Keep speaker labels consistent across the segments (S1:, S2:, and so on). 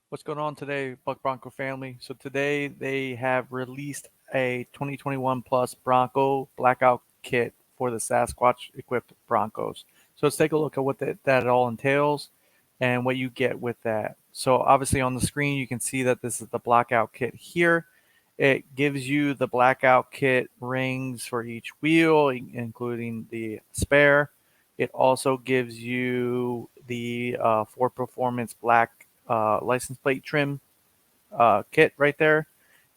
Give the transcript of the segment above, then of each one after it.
S1: What's going on today, Buck Bronco family? So today they have released a 2021 Plus Bronco Blackout kit for the Sasquatch equipped Broncos. So let's take a look at what that all entails and what you get with that. So obviously on the screen you can see that this is the Blackout kit here. It gives you the Blackout kit rings for each wheel, including the spare. It also gives you the Ford Performance black license plate trim kit right there.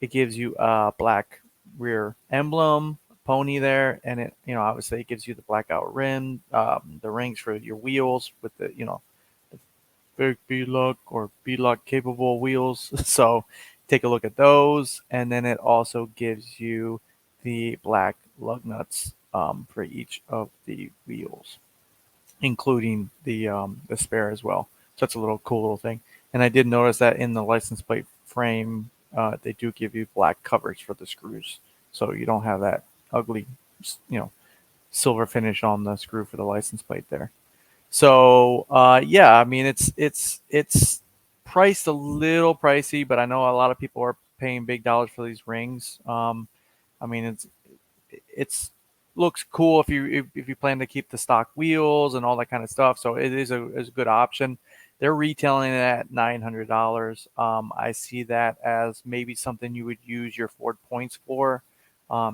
S1: It gives you a black rear emblem pony there, and it obviously it gives you the blackout rim, the rings for your wheels with the the big B-Lug or B-Lug capable wheels. So take a look at those, and then it also gives you the black lug nuts for each of the wheels, including the spare as well. So that's a cool little thing. And I did notice that in the license plate frame, they do give you black covers for the screws, so you don't have that ugly, you know, silver finish on the screw for the license plate there. So yeah, I mean it's priced a little pricey, but I know a lot of people are paying big dollars for these rings. I mean it's looks cool if you plan to keep the stock wheels and all that kind of stuff. So it is a good option. They're retailing it at $900. I see that as maybe something you would use your Ford points for,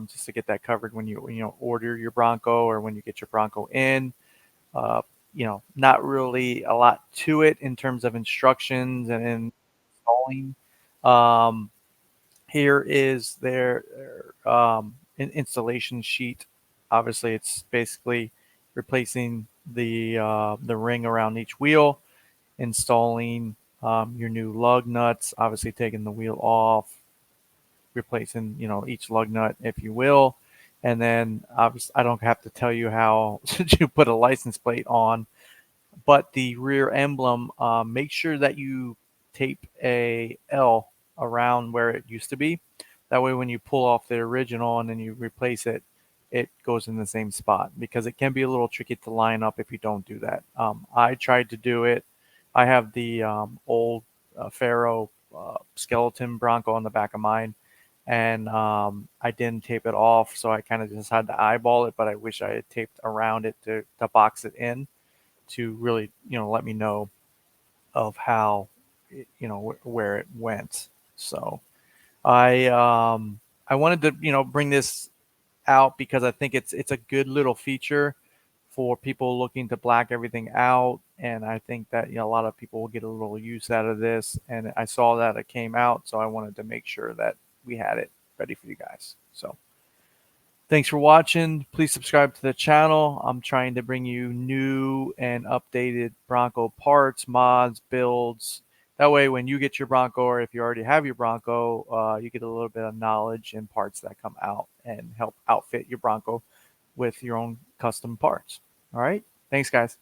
S1: just to get that covered when you order your Bronco or when you get your Bronco in. Uh, Not really a lot to it in terms of instructions and installing. Um, Here is their installation sheet. Obviously, it's basically replacing the ring around each wheel, installing your new lug nuts, obviously taking the wheel off, replacing each lug nut, if you will, and then obviously I don't have to tell you how to put a license plate on, but the rear emblem, make sure that you tape a L around where it used to be. That way, when you pull off the original and then you replace it, it goes in the same spot, because it can be a little tricky to line up if you don't do that. I tried to do it. I have the old Pharaoh skeleton Bronco on the back of mine, and I didn't tape it off, so I kind of just had to eyeball it. But I wish I had taped around it to box it in, to really let me know of how where it went. So I wanted to bring this out because I think it's a good little feature for people looking to black everything out, and I think that a lot of people will get a little use out of this, and I saw that it came out, so I wanted to make sure that we had it ready for you guys. So thanks for watching. Please subscribe to the channel. I'm trying to bring you new and updated Bronco parts, mods, builds. That way, when you get your Bronco, or if you already have your Bronco, you get a little bit of knowledge and parts that come out and help outfit your Bronco with your own custom parts. All right. Thanks, guys.